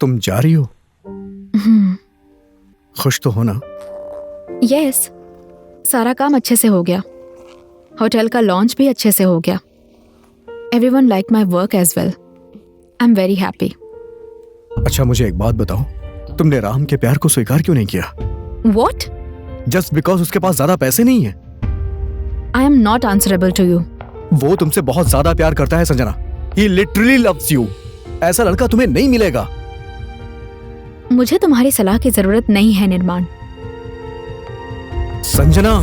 तुम जा रही हो? खुश तो हो ना? यस, सारा काम अच्छे से हो गया। होटल का लॉन्च भी अच्छे से हो गया। Everyone like my work as well. I am very happy. अच्छा मुझे एक बात बताओ, तुमने राम के प्यार को स्वीकार क्यों नहीं किया? What? जस्ट बिकॉज उसके पास ज्यादा पैसे नहीं है? I am not answerable to you. वो तुमसे बहुत ज्यादा प्यार करता है Sanjana. He literally loves you. ऐसा लड़का तुम्हें नहीं मिलेगा। मुझे तुम्हारी सलाह की जरूरत नहीं है निर्माण। संजना,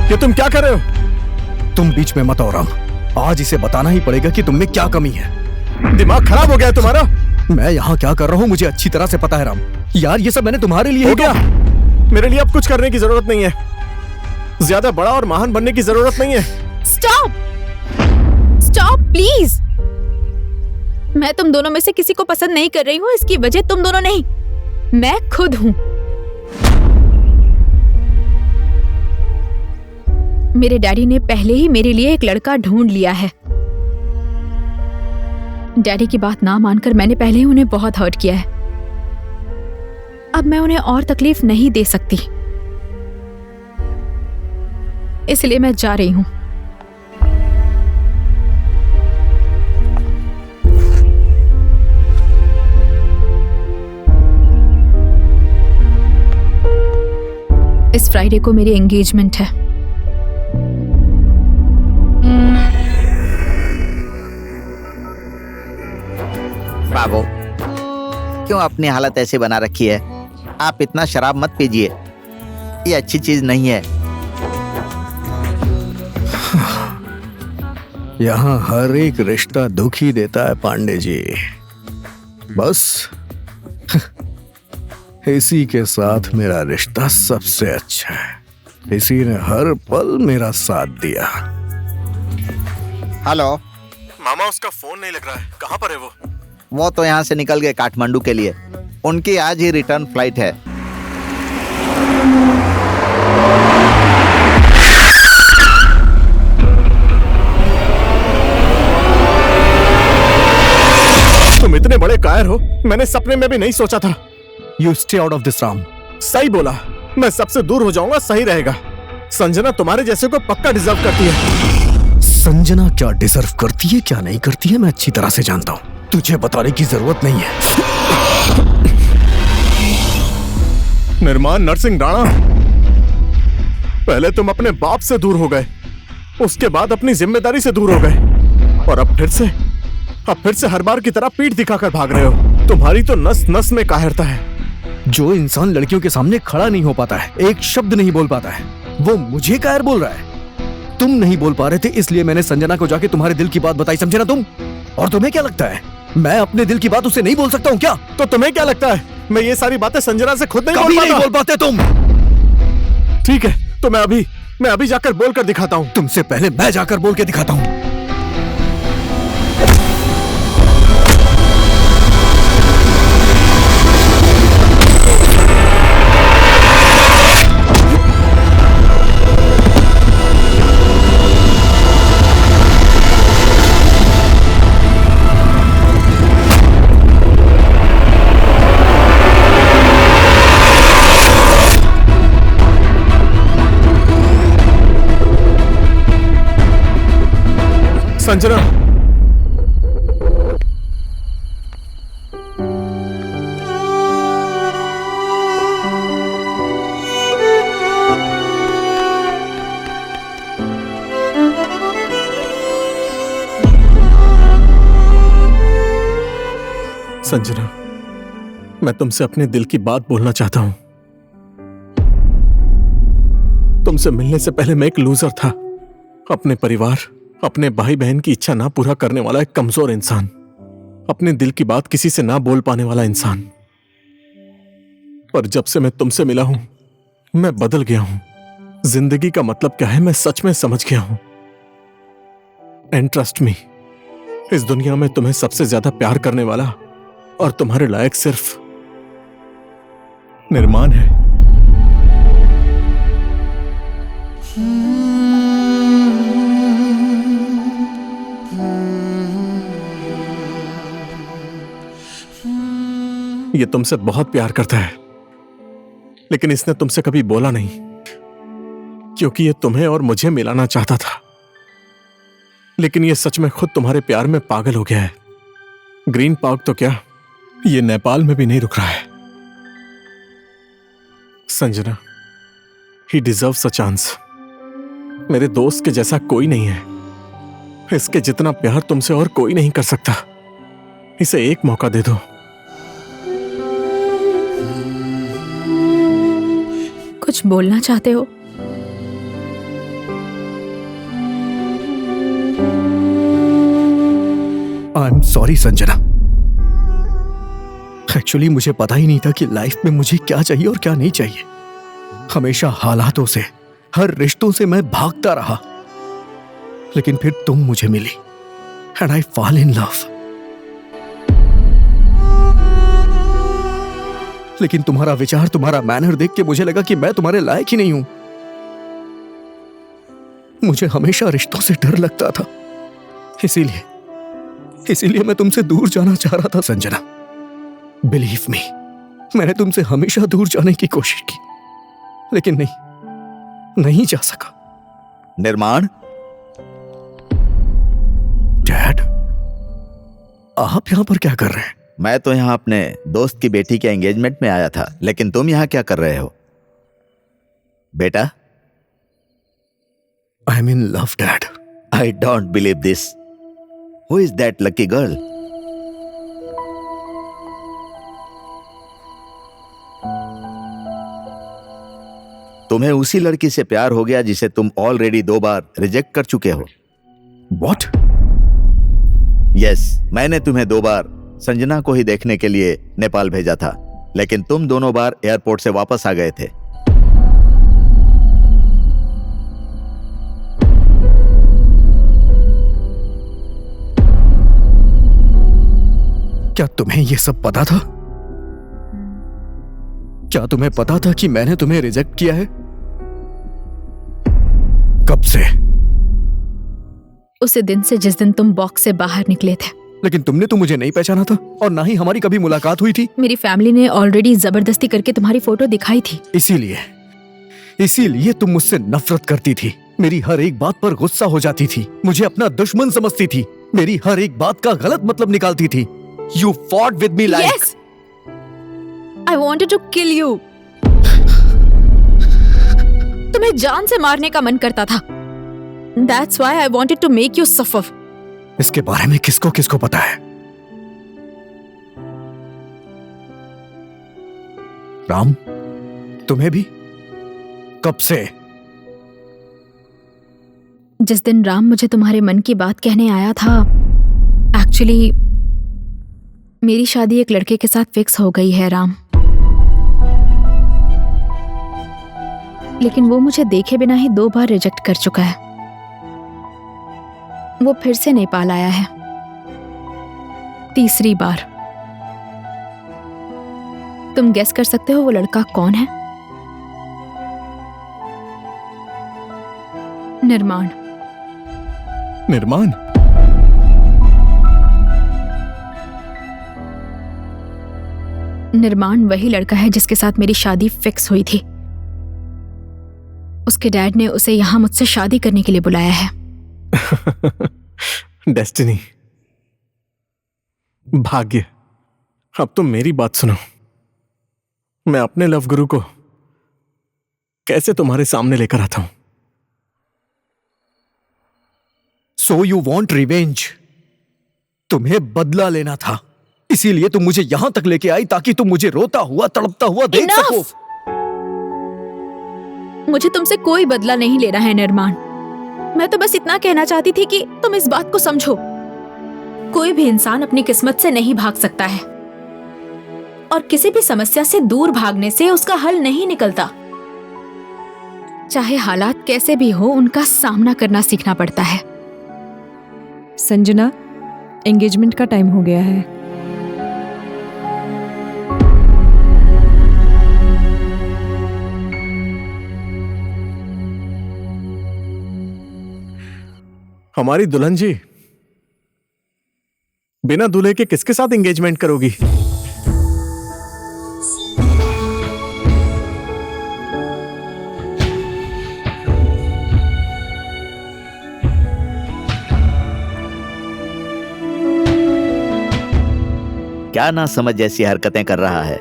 ये तुम क्या कर रहे हो? तुम बीच में मत आओ राम। आज इसे बताना ही पड़ेगा कि तुम में क्या कमी है। दिमाग खराब हो गया है तुम्हारा? मैं यहाँ क्या कर रहा हूँ मुझे अच्छी तरह से पता है राम। यार ये सब मैंने तुम्हारे लिए हो गया। मेरे लिए अब कुछ करने की जरूरत नहीं है। ज्यादा बड़ा और महान बनने की जरूरत नहीं है। Stop! Stop, please! मैं तुम दोनों में से किसी को पसंद नहीं कर रही हूँ। इसकी वजह तुम दोनों नहीं, मैं खुद हूँ। मेरे डैडी ने पहले ही मेरे लिए एक लड़का ढूंढ लिया है। डैडी की बात ना मानकर मैंने पहले ही उन्हें बहुत हर्ट किया है। अब मैं उन्हें और तकलीफ नहीं दे सकती, इसलिए मैं जा रही हूं। इस फ्राइडे को मेरी एंगेजमेंट है। बाबू, क्यों अपनी हालत ऐसे बना रखी है? आप इतना शराब मत पीजिए, ये अच्छी चीज नहीं है। यहाँ हर एक रिश्ता दुखी देता है पांडे जी। बस इसी के साथ मेरा रिश्ता सबसे अच्छा है। इसी ने हर पल मेरा साथ दिया। हेलो मामा, उसका फोन नहीं लग रहा है। कहाँ पर है वो? वो तो यहाँ से निकल गए काठमांडू के लिए। उनकी आज ही रिटर्न फ्लाइट है। तुम इतने बड़े कायर हो, मैंने सपने में भी नहीं सोचा था। You stay out of this Ram. सही बोला, मैं सबसे दूर हो जाऊंगा, सही रहेगा। संजना तुम्हारे जैसे को पक्का डिजर्व करती है। संजना क्या डिजर्व करती है क्या नहीं करती है मैं अच्छी तरह से जानता हूँ। तुझे बताने की जरूरत नहीं है। निर्माण नरसिंह राणा, पहले तुम अपने बाप से दूर हो गए, उसके बाद अपनी जिम्मेदारी से दूर हो गए, और अब फिर से हर बार की तरह पीठ दिखाकर भाग रहे हो। तुम्हारी तो नस नस में कायरता है। जो इंसान लड़कियों के सामने खड़ा नहीं हो पाता है, एक शब्द नहीं बोल पाता है, वो मुझे कायर बोल रहा है। तुम नहीं बोल पा रहे थे इसलिए मैंने संजना को जाके तुम्हारे दिल की बात बताई, समझे ना तुम? और तुम्हें क्या लगता है मैं अपने दिल की बात उससे नहीं बोल सकता हूँ क्या? तो तुम्हें क्या लगता है मैं ये सारी बातें संजना से खुद नहीं कभी नहीं बोल पाते तुम। ठीक है, तो मैं अभी जाकर बोलकर दिखाता हूँ। तुमसे पहले मैं जाकर बोल के दिखाता हूँ। संजना, संजना, मैं तुमसे अपने दिल की बात बोलना चाहता हूं। तुमसे मिलने से पहले मैं एक लूजर था, अपने परिवार, अपने भाई बहन की इच्छा ना पूरा करने वाला एक कमजोर इंसान, अपने दिल की बात किसी से ना बोल पाने वाला इंसान। पर जब से मैं तुमसे मिला हूं, मैं बदल गया हूं। जिंदगी का मतलब क्या है मैं सच में समझ गया हूं। एंड ट्रस्ट मी, इस दुनिया में तुम्हें सबसे ज्यादा प्यार करने वाला और तुम्हारे लायक सिर्फ निर्माण है। ये तुमसे बहुत प्यार करता है, लेकिन इसने तुमसे कभी बोला नहीं, क्योंकि ये तुम्हें और मुझे मिलाना चाहता था। लेकिन ये सच में खुद तुम्हारे प्यार में पागल हो गया है। ग्रीन पार्क तो क्या, ये नेपाल में भी नहीं रुक रहा है। संजना, ही डिजर्व्स अ चांस। मेरे दोस्त के जैसा कोई नहीं है। इसके जितना प्यार तुमसे और कोई नहीं कर सकता। इसे एक मौका दे दो। कुछ बोलना चाहते हो? I am sorry Sanjana. Actually मुझे पता ही नहीं था कि लाइफ में मुझे क्या चाहिए और क्या नहीं चाहिए। हमेशा हालातों से, हर रिश्तों से मैं भागता रहा, लेकिन फिर तुम मुझे मिली and I fall in love. लेकिन तुम्हारा विचार, तुम्हारा मैनर देख के मुझे लगा कि मैं तुम्हारे लायक ही नहीं हूं। मुझे हमेशा रिश्तों से डर लगता था, इसीलिए मैं तुमसे दूर जाना चाह रहा था संजना। बिलीव मी, मैंने तुमसे हमेशा दूर जाने की कोशिश की, लेकिन नहीं जा सका। निर्माण, डैड, आप यहां पर क्या कर रहे हैं? मैं तो यहाँ अपने दोस्त की बेटी के एंगेजमेंट में आया था, लेकिन तुम यहाँ क्या कर रहे हो बेटा? I am in love dad. I don't believe this. Who is that lucky girl? तुम्हें उसी लड़की से प्यार हो गया जिसे तुम ऑलरेडी 2 बार रिजेक्ट कर चुके हो। What? यस, मैंने तुम्हें 2 बार संजना को ही देखने के लिए नेपाल भेजा था, लेकिन तुम दोनों बार एयरपोर्ट से वापस आ गए थे। क्या तुम्हें यह सब पता था? क्या तुम्हें पता था कि मैंने तुम्हें रिजेक्ट किया है? कब से? उसी दिन से जिस दिन तुम बॉक्स से बाहर निकले थे। लेकिन तुमने तो मुझे नहीं पहचाना था और ना ही हमारी कभी मुलाकात हुई थी। मेरी फैमिली ने ऑलरेडी जबरदस्ती करके तुम्हारी फोटो दिखाई थी। इसीलिए तुम मुझसे नफरत करती थी, मेरी हर एक बात पर गुस्सा हो जाती थी, मुझे अपना दुश्मन समझती थी, मेरी हर एक बात का गलत मतलब निकालती थी। You fought with me like... Yes! I wanted to kill you. तुम्हें जान से मारने का मन करता था। That's why I wanted to make you suffer. इसके बारे में किसको पता है? राम, तुम्हें भी? कब से? जिस दिन राम मुझे तुम्हारे मन की बात कहने आया था, एक्चुअली मेरी शादी एक लड़के के साथ फिक्स हो गई है राम। लेकिन वो मुझे देखे बिना ही 2 बार रिजेक्ट कर चुका है। वो फिर से नेपाल आया है, 3री बार। तुम गेस कर सकते हो वो लड़का कौन है? निर्माण। निर्माण? निर्माण वही लड़का है जिसके साथ मेरी शादी फिक्स हुई थी। उसके डैड ने उसे यहां मुझसे शादी करने के लिए बुलाया है। डेस्टिनी, भाग्य। अब तुम मेरी बात सुनो। मैं अपने लव गुरु को कैसे तुम्हारे सामने लेकर आता हूं। So you want revenge? तुम्हें बदला लेना था, इसीलिए तुम मुझे यहां तक लेके आई ताकि तुम मुझे रोता हुआ, तड़पता हुआ देख सको। मुझे तुमसे कोई बदला नहीं लेना है निर्माण। मैं तो बस इतना कहना चाहती थी कि तुम इस बात को समझो, कोई भी इंसान अपनी किस्मत से नहीं भाग सकता है और किसी भी समस्या से दूर भागने से उसका हल नहीं निकलता। चाहे हालात कैसे भी हो, उनका सामना करना सीखना पड़ता है। संजना, एंगेजमेंट का टाइम हो गया है। हमारी दुल्हन जी, बिना दूल्हे के किसके साथ एंगेजमेंट करोगी? क्या ना समझ जैसी हरकतें कर रहा है।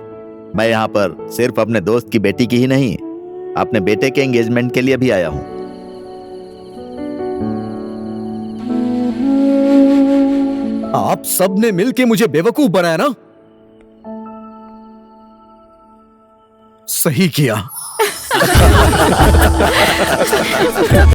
मैं यहाँ पर सिर्फ अपने दोस्त की बेटी की ही नहीं, अपने बेटे के एंगेजमेंट के लिए भी आया हूँ। आप सब ने मिलके मुझे बेवकूफ बनाया ना? सही किया।